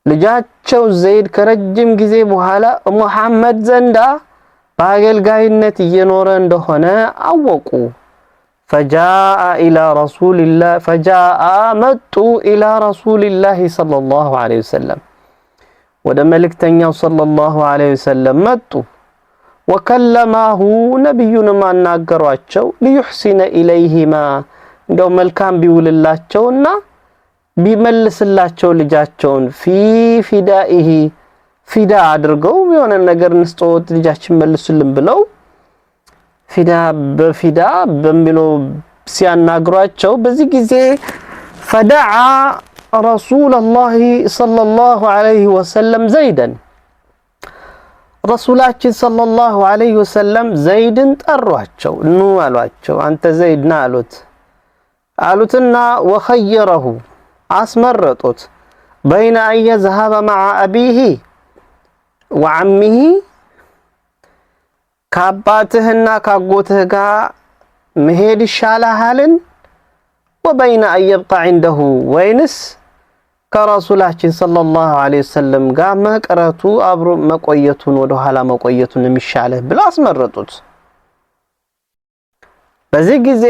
ልጃቸው ዘይድ ከረጅም ጊዜ በኋላ ሙሐመድ ዘንዳ በአገልጋይነት እየኖረ እንደሆነ አወቁ فجاء متوا إلى رسول الله صلى الله عليه وسلم ወደ መልእክተኛው صلى الله عليه وسلم መጡ وكلمه ነብዩንም አናገሯቸው ليحسن إليهما እንደው መልካም ቢውልላቸውና ቢመልስላቸው ልጃቸውን ፊዳኢሂ ፊዳ አድርገው የሆነ ነገር እንስጦት ልጃችን መልሱልን ብለው ፊዳ በፊዳ በሚለው ሲያናግሯቸው በዚህ ጊዜ فدعا رسول الله صلى الله عليه وسلم زيدا رسولاችን صلى الله عليه وسلم زيدን ጠሯቸው ኑ አሏቸው አንተ ዘይድ ና አሉትና وخيره አስመረጡት بين أن يذهب مع أبيه وعمه ከአባትህና ካጎትህ ጋር መሄድ ይሻልሃል وبين أن يبقى عنده ወይንስ ከረሱላችን صلى الله عليه وسلم ጋር መቅረቱ አብሮ መቆየቱን ወደ ኋላ መቆየቱን የሚሻልህ ብለው አስመረጡት በዚህ ጊዜ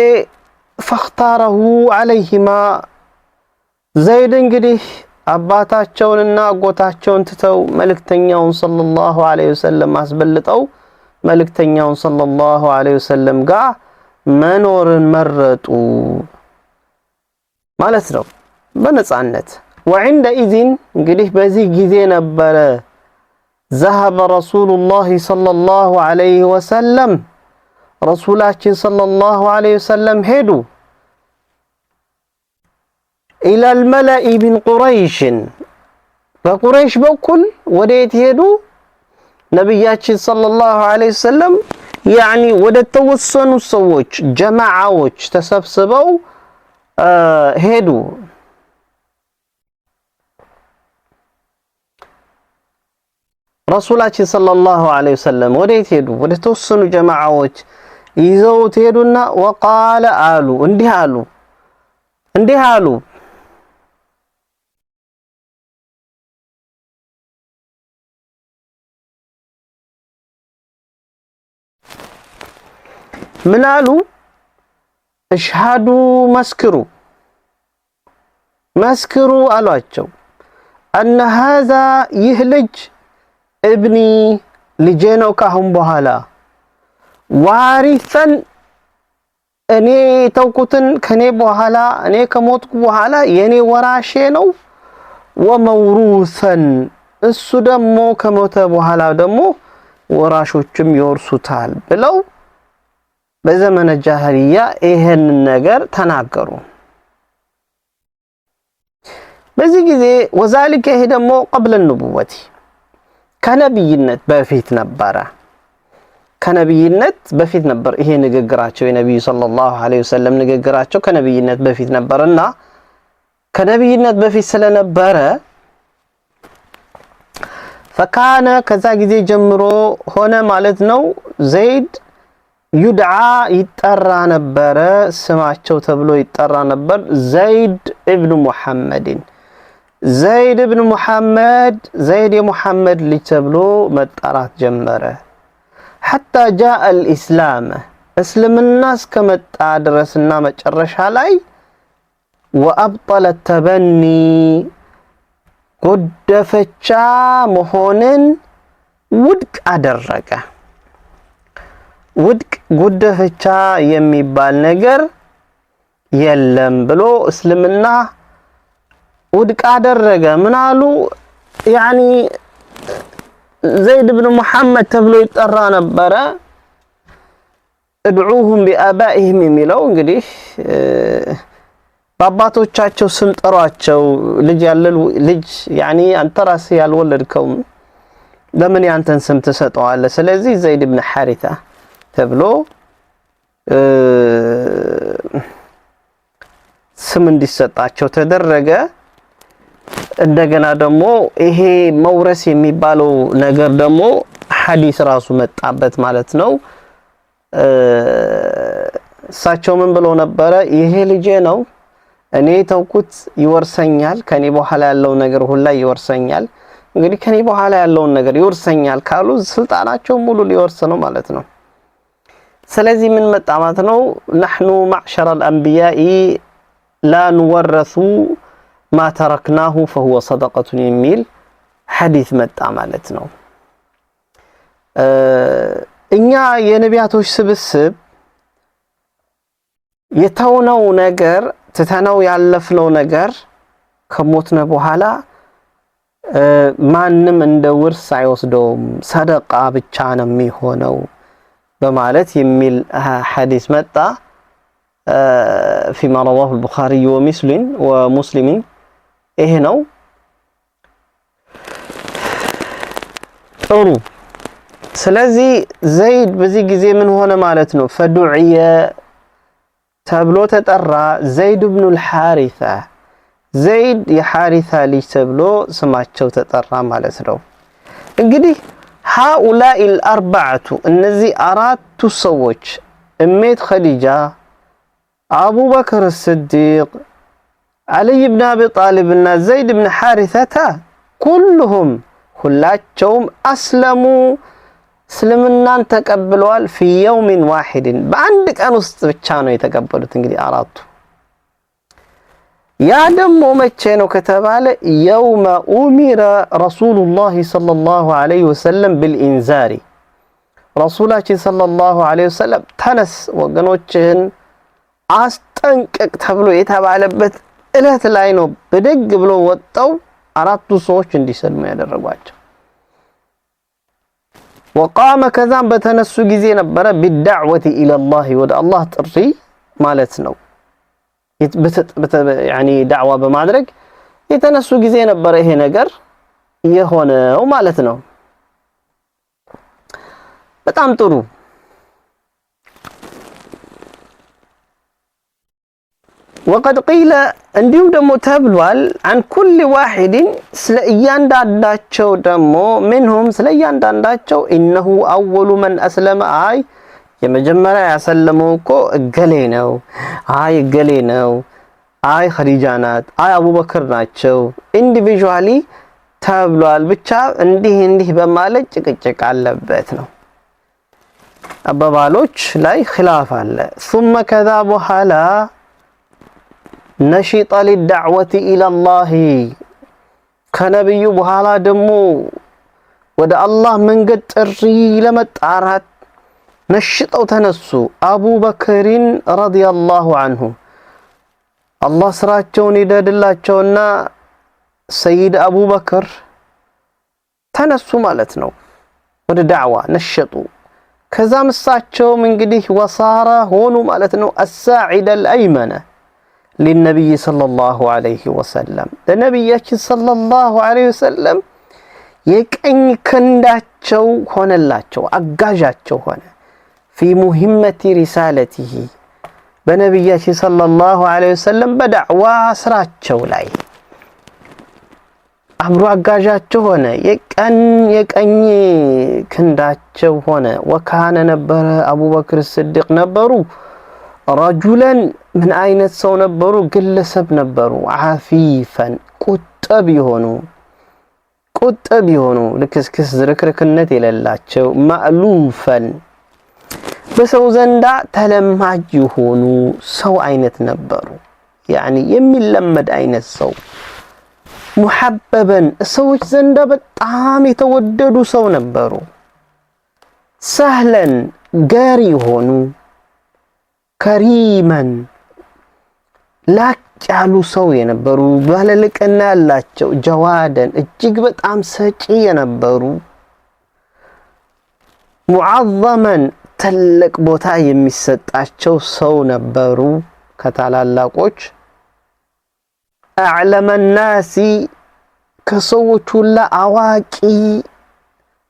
فاختاره عليهما ዘይድ እንግዲህ አባታቸውንና አጎታቸውን ትተው መልእክተኛውን ሰለላሁ ዐለይሂ ወሰለም አስበልጠው መልእክተኛውን ሰለላሁ ዐለይሂ ወሰለም ጋር መኖርን መረጡ ማለት ነው በነጻነት وعندئذ እንግዲህ በዚህ ጊዜ ነበረ ذهب رسول الله صلى الله عليه وسلم رسولاችን ሰለላሁ ዐለይሂ ወሰለም ሄዱ إلى الملأ من قريش فقريش بكل وديت يدو نبياتي صلى الله عليه وسلم يعني ودت توصنوا السووش جماعوش تسبسبوا هدو رسولاتي صلى الله عليه وسلم وديت يدو ودت توصنوا جماعوش يزوت يدونا وقال آلو اندهالو من قالوا اشهدوا مسكروا قالوا أن هذا يهلج ابني لجينو كهم بحالا وارثا اني توقتن كني بحالا اني كموتك بحالا يعني وراشينو وموروثا السدمو كموت بحالا دمو وراشوچم يورسوتال بلو በዘመነ ጃሂልያ ይሄን ነገር ተናገሩ በዚህ ጊዜ ወዛሊከ ይሄ ደግሞ قبل النبوة ከነብይነት በፊት ነበር ይሄ ንግግራቸው የነብዩ ሰለላሁ ዐለይሂ ወሰለም ንግግራቸው ከነብይነት በፊት ነበርና ከነብይነት በፊት ስለነበረ فكان ከዛ ጊዜ ጀምሮ ሆነ ማለት ነው ዘይድ يدعى يترى نبر سماچو تبلو يترى نبر زيد ابن محمد لتبلو مترات جمره حتى جاء الإسلام اسلم الناس كما تدرسنا مጨረሻ ላይ وأبطل التبني قدفቻ መሆንን ውድቅ አደረገ ውድቅ ጉደፈቻ የሚባል ነገር የለም ብሎ እስልምና ውድቅ አደረገ ምናሉ يعني زيد بن محمد ተብሎ ይጠራ ነበር ادعوهم بآبائهم የሚለው እንግዲህ በአባቶቻቸው ስም ጠሯቸው ልጅ يعني አንተ ራስህ ያልወለድከው ለምን ያንተን ስም ተሰጠዋለህ ስለዚህ ዘይድ ibn حارثة ተብሎ ስም እንዲሰጣቸው ተደረገ እንደገና ደግሞ ይሄ መውረስ የሚባለው ነገር ደግሞ ሐዲስ ራሱ መጣበት ማለት ነው እሳቸው ምን ብለው ነበር ይሄ ልጄ ነው እኔ ተውኩት ይወርሰኛል ከኔ በኋላ ያለው ነገር ሁላ ይወርሰኛል እንግዲህ ከኔ በኋላ ያለውን ነገር ይወርሰኛል ካሉ ስልጣናቸው ሙሉ ሊወርስ ነው ማለት ነው ስለዚህ ምን መጣ ማለት ነው نحن معشر الانبياء لا نورث ما تركناه فهو صدقة የሚል ሐዲስ መጣ ማለት ነው እኛ የነቢያቶች ስብስብ የተውነው ነገር ተተነው ያለፍነው ነገር ከሞትነ በኋላ ማንንም እንደ ውርስ አይወስደውም ሰደቃ ብቻ ነው የሚሆነው በማለት የሚል ሐዲስ መጣ فيما رواه البخاري ومسلم ይሄ ነው ጥሩ ስለዚህ ዘይድ በዚህ ጊዜ ምን ሆነ ማለት ነው ፈዱዕየ ተብሎ ተጠራ ዘይድ ኢብኑ الحارثة ዘይድ የሐሪሳ ልጅ ተብሎ ስማቸው ተጠራ ማለት ነው እንግዲህ هؤلاء الأربعة እነዚህ አራቱ ሰዎች እሜት ኸዲጃ أبو بكر الصديق علي بن أبي طالب እና ዘይድ ኢብኑ حارثة كلهم ሁላቸውም أسلموا እስልምናን ተቀብለዋል في يوم واحد በአንድ ቀን ውስጥ ብቻ ነው የተቀበሉት እንግዲህ አራቱ ያ ደግሞ መቼ ነው ከተባለ يوم أمر رسول الله صلى الله عليه وسلم بالإنذار رسولاችን صلى الله عليه وسلم ተነስ ወገኖችህን አስጠንቅቅ ተብሎ የተባለበት እለት ላይ ነው በደግ ብሎ ወጣው አራቱ ሰዎች እንዲሰልሙ ያደረጓቸው وقام كذا በተነሱ ጊዜ ነበረ بالدعوة إلى الله ወደ አላህ ጥሪ ማለት ነው يعني دعوة በማድረግ የተነሱ ጊዜ ነበረ ይሄ ነገር የሆነው ማለት ነው በጣም ጥሩ وقد قيل እንዲሁም ደግሞ ተብሏል عن كل واحد ስለ እያንዳንዳቸው ደግሞ منهم ስለ እያንዳንዳቸው انه اول من اسلم አይ የመጀመሪያ ያሰለመው እኮ እገሌ ነው አይ እገሌ ነው አይ ኸዲጃ ናት አይ አቡበክር ናቸው ኢንዲቪጁዋሊ ተብሏል ብቻ እንዲህ በማለት ጭቅጭቅ አለበት ነው አባባሎች ላይ ኺላፍ አለ ثم كذا በኋላ نشط للدعوة إلى الله ከነብዩ በኋላ ደግሞ ወደ አላህ መንገድ ጥሪ ለመጣራት ነሽጠው ተነሱ አቡ በክርን ረዲየላሁ ዐንሁ አላህ ስራቸውን ይደድላቸውና ሰይድ አቡ በክር ተነሱ ማለት ነው ወደ ዳዕዋ ነሽጡ ከዛም እሳቸውም እንግዲህ ወሳራ ሆኑ ማለት ነው الساعد الأيمن للنبي صلى الله عليه وسلم ለነብያችን صلى الله عليه وسلم የቀኝ ክንዳቸው ሆነላቸው አጋዣቸው ሆነ في مهمة رسالته በነብያችን صلى الله عليه وسلم በዳዕዋ ስራቸው ላይ አብሮ አጋዣቸው ሆነ የቀኝ ክንዳቸው ሆነ ወካነ ነበረ አቡበክር الصديق ነበሩ رجلا من አይነት ሰው ነበሩ ግለሰብ ነበሩ عفيفا ቁጥብ የሆኑ ልክስክስ ዝርክርክነት የሌላቸው ማእሉፈን በሰው ዘንዳ ተለማጅ የሆኑ ሰው አይነት ነበሩ يعني የሚለመድ አይነት ሰው محببا ሰዎች ዘንዳ በጣም የተወደዱ ሰው ነበሩ سهلا ጋሪ የሆኑ ከሪመን ላቅ ያሉ ሰው የነበሩ ባለልቅና ያላቸው ጀዋደን እጅግ በጣም ሰጪ የነበሩ ሙዓዘመን ትልቅ ቦታ የሚሰጣቸው ሰው ነበሩ ከታላላቆች አዕለመ الناس ከሰዎች ሁሉ አዋቂ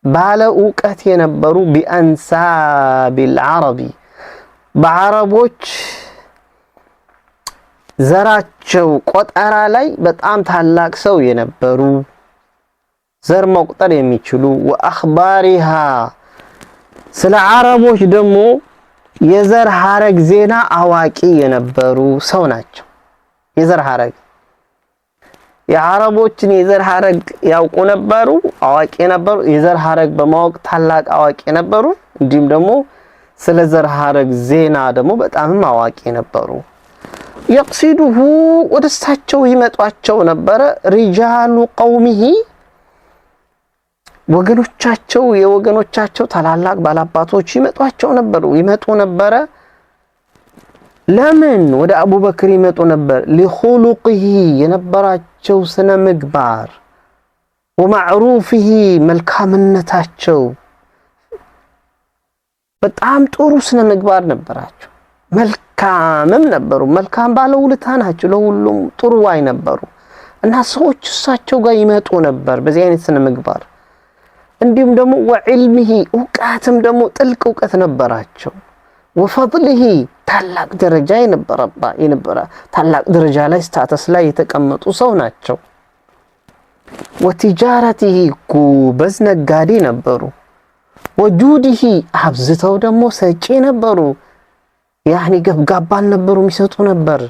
ባለ ዕውቀት የነበሩ ቢአንሳብ العرب በአረቦች ዘራቸው ቆጠራ ላይ በጣም ታላቅ ሰው የነበሩ ዘር መቁጠር የሚችሉ ወአኽባሪሃ ስለ አረቦች ደግሞ የዘር ሐረግ ዜና አዋቂ የነበሩ ሰው ናቸው የዘር ሐረግ የአረቦችን የዘር ሐረግ ያውቁ ነበሩ አዋቂ ነበሩ የዘር ሐረግ በማወቅ ታላቅ አዋቂ ነበሩ እንዲሁም ደግሞ ስለ ዘር ሐረግ ዜና ደግሞ በጣም አዋቂ ነበሩ يقصده ወደሳቸው ይመጧቸው ነበር رجال قومه ወገኖቻቸው የወገኖቻቸው ታላላቅ ባላባቶች ይመጡ ነበር ለምን ወደ አቡበክር ይመጡ ነበር لخلقه የነበራቸው ስነ ምግባር ومعروفه መልካምነታቸው በጣም ጥሩ ስነ ምግባር ነበራቸው መልካምም ነበሩ መልካም ባለውለታ ናቸው ለሁሉም ጥሩ ዋይ ነበሩ እና ሰዎች እሳቸው ጋር ይመጡ ነበር በዚህ አይነት ስነ ምግባር እንዲሁም ደግሞ ወዕልምህ ዕውቀትም ደግሞ ጥልቅ ዕውቀት ነበራቸው ወፈضله ታላቅ ደረጃ የነበረ ታላቅ ደረጃ ላይ ስታተስ ላይ የተቀመጡ ሰው ናቸው ወቲጃረته ጎበዝ ነጋዴ ነበሩ ወጁዲህ አብዝተው ደግሞ ሰጪ ነበሩ ያኒ ገብጋባል ነበሩ የሚሰጡ ነበር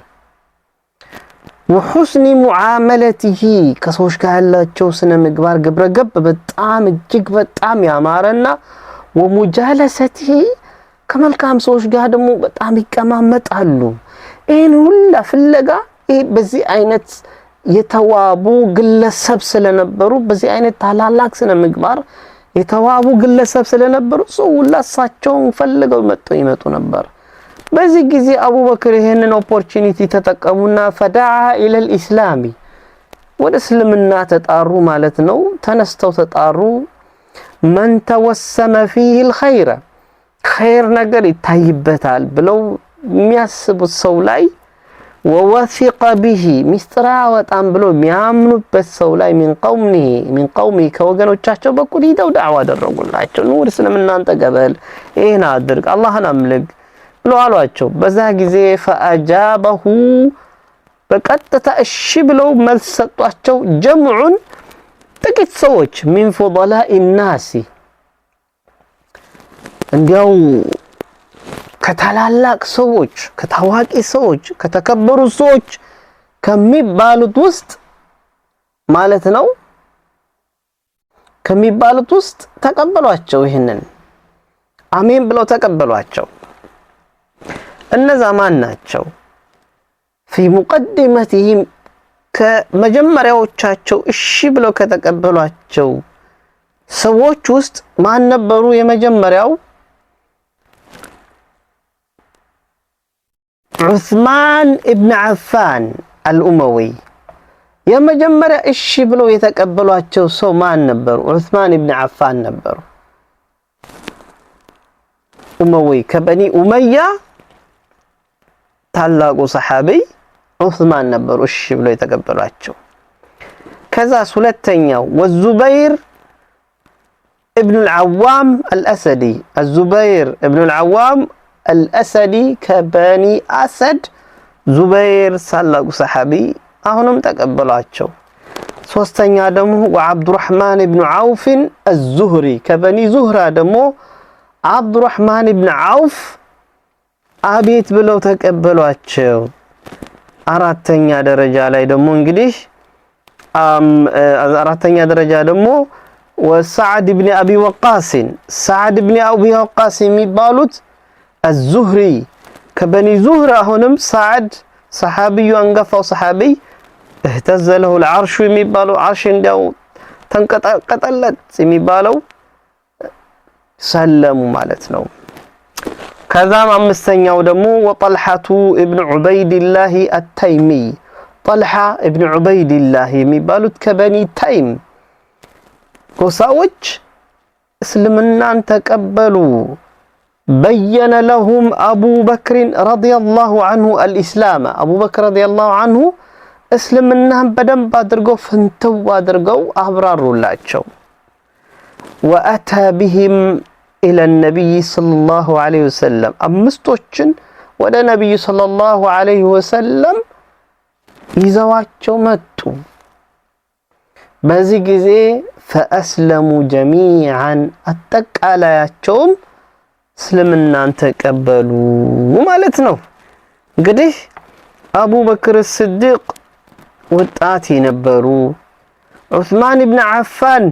وحسن معاملته ከሰዎች ጋር ያላቸው ስነ ምግባር ግብረገብ በጣም እጅግ በጣም ያማረና ومجالسته ከመልካም ሰዎች ጋር ደግሞ በጣም ይቀማመጣሉ ይሄን ሁሉ ፍለጋ በዚህ አይነት የተዋቡ ግለሰብ ስለነበሩ በዚህ አይነት ታላላቅ ስነ ምግባር የተዋቡ ግለሰብ ስለነበሩ ሰው ሁላሳቸው ፈልገው ይመጡ ነበር በዚህ ጊዜ አቡበክር ይሄንን ኦፖርቹኒቲ ተጠቀሙና فدعا الى الاسلام ወደ እስልምና ተጣሩ ማለት ነው ተነስተው ተጣሩ من توسم فيه الخير خير ነገር ይታይበታል ብለው የሚያስቡት ሰው ላይ ووثق به ሚስጥራ ወጣም ብለው የሚያምኑበት ሰው ላይ من قومه ከወገኖቻቸው በኩል ሄደው ዳዕዋ አደረጉላቸው ነው ወደ እስልምናን ተቀበል ይሄን አድርግ አላህን አምልክ ብለው አሏቸው በዛ ጊዜ فاجابه በቀጥታ እሺ ብለው መልስ ሰጧቸው ጀምዑን ጥቂት ሰዎች من فضلاء الناس እንዲያው ከታላላቅ ሰዎች ከታዋቂ ሰዎች ከተከበሩ ሰዎች ከሚባሉት ውስጥ ማለት ነው ከሚባሉት ውስጥ ተቀበሏቸው ይሄንን አሜን ብለው ተቀበሏቸው እነዛ ማን ናቸው في مقدمتهم ከመጀመሪያዎቻቸው እሺ ብለው ከተቀበሏቸው ሰዎች ውስጥ ማን ነበሩ የመጀመሪያው عثمان ابن عفان الأموي የመጀመሪያ እሺ ብለው የተቀበሏቸው ሰው ማን ነበሩ عثمان ابن عفان ነበሩ أموي ከበኒ ኡመያ ታላቁ ሰሃቢ عثمان ነበሩ እሺ ብለው የተቀበሏቸው ከዛ ሁለተኛው والزبير ابن العوام الأسدي الزبير ابن العوام الأسدي كبني أسد زبير سلق صحابي أهونم تقبلاتشو ሶስተኛ ደግሞ وعبد الرحمن بن عوف الزهري كبني زهرة ደግሞ عبد الرحمن بن عوف አቤት ብለው ተቀበሏቸው አራተኛ ደረጃ ላይ ደግሞ እንግዲህ አራተኛ ደረጃ ደግሞ وسعد بن أبي وقاص سعد بن أبي وقاص የሚባሉት الزهري كبني زهرة هونم سعد صحابي انقفوا صحابي اهتز له العرش የሚባለው عرش እንደው ተንቀጠቀጠለት የሚባለው ሰለሙ ማለት ነው ከዛም አምስተኛው ደግሞ وطلحة ابن عبيد الله التيمي طلحة ابن عبيد الله የሚባሉት ከበኒ ተይም ጎሳዎች እስልምናን ተቀበሉ بين لهم أبو بكر رضي الله عنه الإسلام أبو بكر رضي الله عنه اسلمنا بدن بادرقو فانتو بادرقو أبرارو لاتشو وأتى بهم إلى النبي صلى الله عليه وسلم أمستوشن ولا نبي صلى الله عليه وسلم يزواتشو متو بازي جزي فأسلموا جميعا أتك على ياتشوم እስልምናን ተቀበሉ ማለት ነው እንግዲህ አቡበክር ስዲቅ ወጣት የነበሩ፣ ዑስማን ኢብኑ አፋን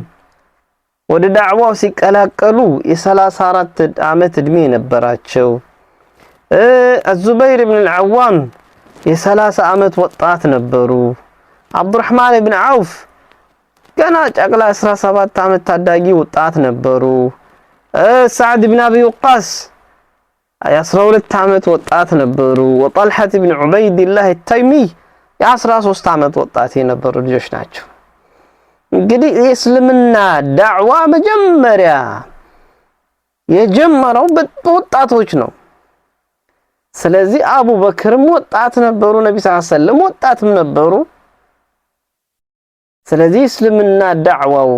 ወደ ዳዕዋው ሲቀላቀሉ የ34 ዓመት እድሜ ነበራቸው። አዙበይር ኢብኑ አልዓዋም የ30 ዓመት ወጣት ነበሩ። አብዱራህማን ኢብኑ ዐውፍ ገና ጨቅላ 17 ዓመት ታዳጊ ወጣት ነበሩ። ሰዕድ ኢብኑ አቢ ወቃስ የ12 ዓመት ወጣት ነበሩ። ወጠልሐት ኢብኑ ዑበይድላህ ተይሚ የ13 ዓመት ወጣት የነበሩ ልጆች ናቸው። እንግዲህ የእስልምና ዳዕዋ መጀመሪያ የጀመረው በወጣቶች ነው። ስለዚህ አቡበክርም ወጣት ነበሩ፣ ነብዩ ሰለላሁ ዐለይሂ ወሰለም ወጣትም ነበሩ። ስለዚህ እስልምና ዳዕዋው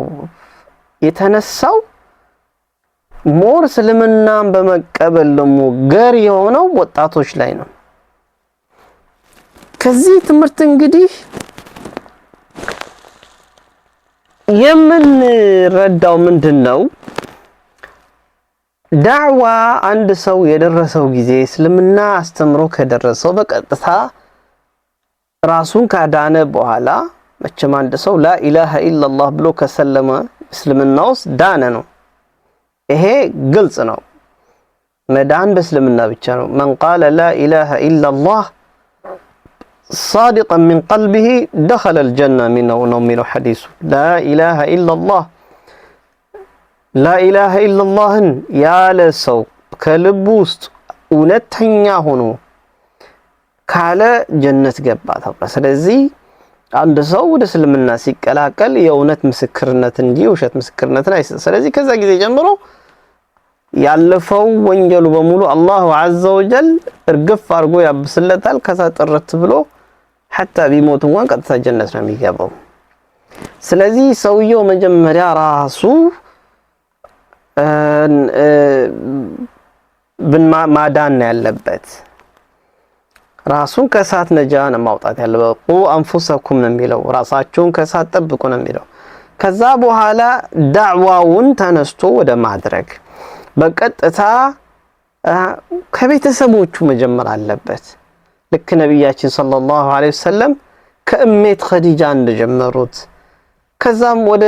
የተነሳው ሞር እስልምናን በመቀበል ደግሞ ገር የሆነው ወጣቶች ላይ ነው። ከዚህ ትምህርት እንግዲህ የምንረዳው ምንድነው? ዳዕዋ አንድ ሰው የደረሰው ጊዜ እስልምና አስተምሮ ከደረሰው በቀጥታ ራሱን ካዳነ በኋላ መቼም አንድ ሰው ላኢላሃ ኢላላህ ብሎ ከሰለመ እስልምና ውስጥ ዳነ ነው። ይሄ ግልጽ ነው። መዳን በእስልምና ብቻ ነው። መን ቃለ ላኢላሃ ኢላላህ صادقا من قلبه دخل الجنة ነው የሚለው ሐዲሱ። ላኢላሃ ኢላላህ ላኢላሃ ኢላላህን ያለ ሰው ከልቡ ውስጥ እውነተኛ ሆኖ ካለ ጀነት ገባ ተብሏል። ስለዚህ አንድ ሰው ወደ እስልምና ሲቀላቀል የእውነት ምስክርነት እንጂ ውሸት ምስክርነትን አይሰጥም። ስለዚህ ከዛ ጊዜ ጀምሮ ያለፈው ወንጀሉ በሙሉ አላሁ ዐዘ ወጀል እርግፍ አድርጎ ያብስለታል። ከዛ ጥርት ብሎ ሐታ ቢሞት እንኳን ቀጥታ ጀነት ነው የሚገባው። ስለዚህ ሰውየው መጀመሪያ ራሱ ማዳን ያለበት ራሱን ከእሳት ነጃ ነው ማውጣት ያለበት። ቁ አንፉሰኩም ነው የሚለው፣ ራሳችሁን ከእሳት ጠብቁ ነው የሚለው። ከዛ በኋላ ዳዕዋውን ተነስቶ ወደ ማድረግ በቀጥታ ከቤተሰቦቹ መጀመር አለበት። ልክ ነብያችን ሰለላሁ ዐለይሂ ወሰለም ከእሜት ኸዲጃ እንደጀመሩት ከዛም ወደ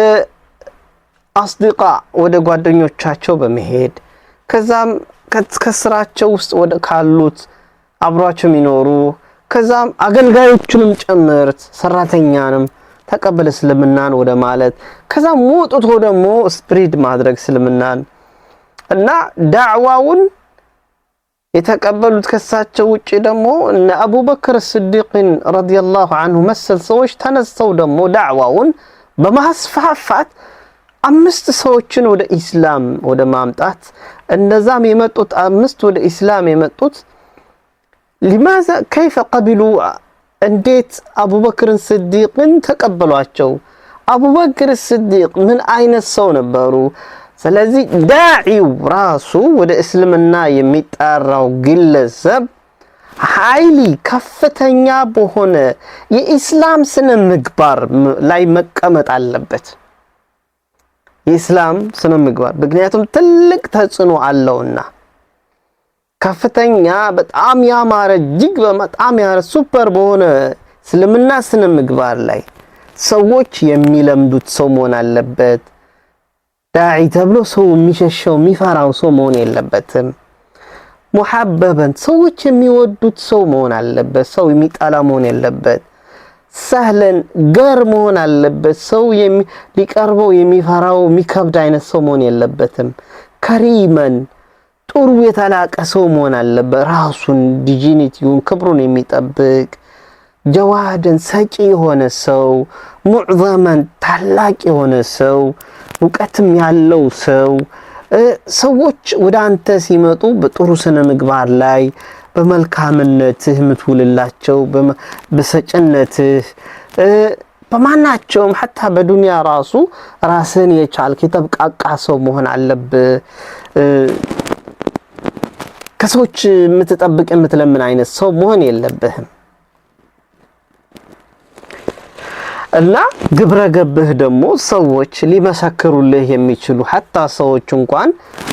አስዲቃ ወደ ጓደኞቻቸው በመሄድ ከዛም ከስራቸው ውስጥ ወደ ካሉት አብሯቸው የሚኖሩ ከዛም አገልጋዮቹንም ጨምርት ሰራተኛንም ተቀበለ እስልምናን ወደ ማለት ከዛም ወጥቶ ደግሞ ስፕሪድ ማድረግ እስልምናን እና ዳዕዋውን የተቀበሉት ከሳቸው ውጪ ደግሞ እነ አቡበክር ስዲቅን ረዲየላሁ ዐንሁ መሰል ሰዎች ተነስተው ደግሞ ዳዕዋውን በማስፋፋት 5 ሰዎችን ወደ ኢስላም ወደ ማምጣት እነዛም የመጡት 5 ወደ ኢስላም የመጡት لماذا كيف قبلوا እንዴት አቡበክርን ስዲቅን ተቀበሏቸው? አቡበክር ስዲቅ ምን አይነት ሰው ነበሩ? ስለዚህ ዳዒው ራሱ ወደ እስልምና የሚጣራው ግለሰብ ኃይሊ ከፍተኛ በሆነ የኢስላም ስነ ምግባር ላይ መቀመጥ አለበት። የኢስላም ስነ ምግባር ምክንያቱም ትልቅ ተጽዕኖ አለውና ከፍተኛ በጣም ያማረ እጅግ በጣም ያማረ ሱፐር በሆነ እስልምና ስነ ምግባር ላይ ሰዎች የሚለምዱት ሰው መሆን አለበት። ዳዒ ተብሎ ሰው የሚሸሸው የሚፈራው ሰው መሆን የለበትም። ሙሐበበን ሰዎች የሚወዱት ሰው መሆን አለበት። ሰው የሚጣላ መሆን የለበት። ሰህለን ገር መሆን አለበት። ሰው ሊቀርበው የሚፈራው የሚከብድ አይነት ሰው መሆን የለበትም። ከሪመን ጥሩ የተላቀ ሰው መሆን አለበት። ራሱን ዲጂኒቲውን ክብሩን የሚጠብቅ ጀዋደን ሰጪ የሆነ ሰው፣ ሙዕዘመን ታላቅ የሆነ ሰው፣ እውቀትም ያለው ሰው። ሰዎች ወደ አንተ ሲመጡ በጥሩ ስነ ምግባር ላይ በመልካምነትህ የምትውልላቸው በሰጭነትህ በማናቸውም ሐታ በዱንያ ራሱ ራስን የቻልክ የተብቃቃ ሰው መሆን አለብህ። ከሰዎች የምትጠብቅ የምትለምን አይነት ሰው መሆን የለብህም። እና ግብረ ገብህ ደግሞ ሰዎች ሊመሰክሩልህ የሚችሉ ሐታ ሰዎች እንኳን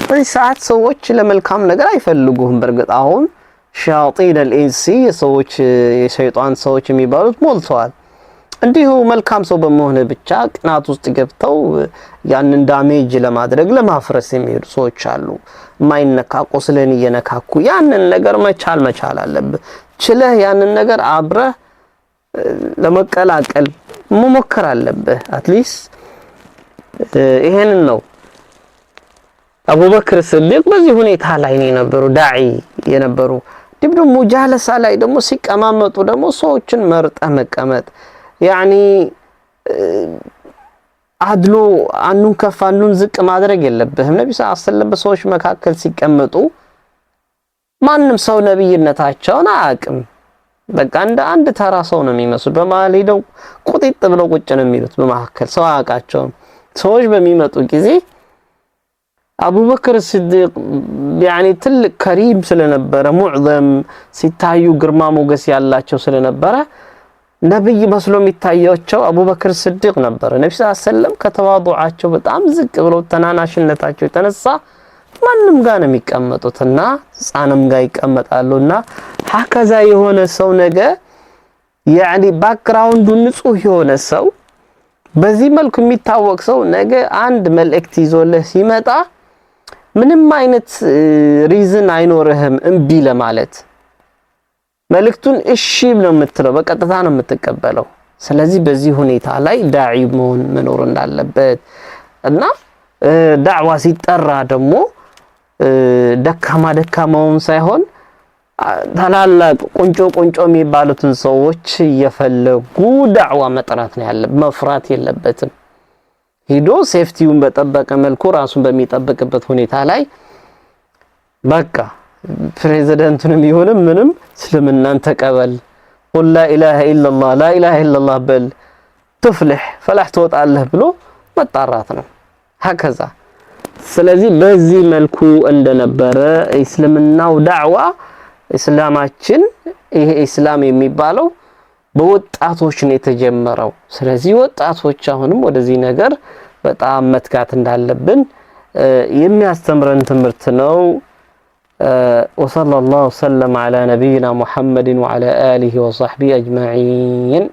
በዚህ ሰዓት ሰዎች ለመልካም ነገር አይፈልጉህም። በርግጥ አሁን ሸያጢን الانس ሰዎች የሸይጣን ሰዎች የሚባሉት ሞልተዋል። እንዲሁ መልካም ሰው በመሆን ብቻ ቅናት ውስጥ ገብተው ያንን ዳሜጅ ለማድረግ ለማፍረስ የሚሄዱ ሰዎች አሉ። ማይነካ ቁስልን እየነካኩ ያንን ነገር መቻል አለብህ። ችለህ ያንን ነገር አብረህ ለመቀላቀል መሞከር አለብህ። አትሊስት ይሄንን ነው አቡበክር ስዲቅ በዚህ ሁኔታ ላይ ነው የነበሩ ዳዒ የነበሩ። ደግሞ ሙጃለሳ ላይ ደግሞ ሲቀማመጡ ደግሞ ሰዎችን መርጠህ መቀመጥ ያኒ አድሎ አንዱን ከፍ አንዱን ዝቅ ማድረግ የለብህም። ነብዩ ሰለላሁ ዐለይሂ ወሰለም በሰዎች መካከል ሲቀመጡ ማንም ሰው ነብይነታቸውን አያውቅም። በቃ እንደ አንድ ተራ ሰው ነው የሚመስሉ። በመሃል ሄደው ቁጢጥ ብለው ቁጭ ነው የሚሉት። በመካከል ሰው አያውቃቸውም። ሰዎች በሚመጡ ጊዜ አቡበክር ስዲቅ ያኒ ትልቅ ከሪም ስለነበረ ሙዕዘም ሲታዩ ግርማ ሞገስ ያላቸው ስለነበረ ነብይ መስሎ የሚታያቸው አቡበክር ስዲቅ ነበር። ነብዩ ሰለላሁ ዐለይሂ ወሰለም ከተዋዱዓቸው በጣም ዝቅ ብለው ተናናሽነታቸው የተነሳ ማንም ጋር ነው የሚቀመጡትና ህፃንም ጋር ይቀመጣሉና ሀከዛ የሆነ ሰው ነገ ያኒ ባክግራውንዱ ንጹህ የሆነ ሰው በዚህ መልኩ የሚታወቅ ሰው ነገ አንድ መልእክት ይዞልህ ሲመጣ ምንም አይነት ሪዝን አይኖርህም እምቢ ለማለት። መልእክቱን እሺ ነው የምትለው፣ በቀጥታ ነው የምትቀበለው። ስለዚህ በዚህ ሁኔታ ላይ ዳዒ መኖር እንዳለበት እና ዳዕዋ ሲጠራ ደግሞ ደካማውን ሳይሆን ታላላቅ ቁንጮ የሚባሉትን ሰዎች እየፈለጉ ዳዕዋ መጥራት ነው ያለበት። መፍራት የለበትም። ሄዶ ሴፍቲውን በጠበቀ መልኩ ራሱን በሚጠብቅበት ሁኔታ ላይ በቃ ፕሬዝዳንቱንም ይሁንም ምንም እስልምናን ተቀበል፣ ቁል ላ ኢላሃ ኢላላህ ላ ኢላሃ ኢላላህ በል ትፍልህ ፈላህ ትወጣለህ ብሎ መጣራት ነው ሀከዛ። ስለዚህ በዚህ መልኩ እንደነበረ እስልምናው ዳዕዋ እስላማችን ይሄ እስላም የሚባለው በወጣቶች ነው የተጀመረው። ስለዚህ ወጣቶች አሁንም ወደዚህ ነገር በጣም መትጋት እንዳለብን የሚያስተምረን ትምህርት ነው። وصلى الله وسلم على نبينا محمد وعلى آله وصحبه أجمعين.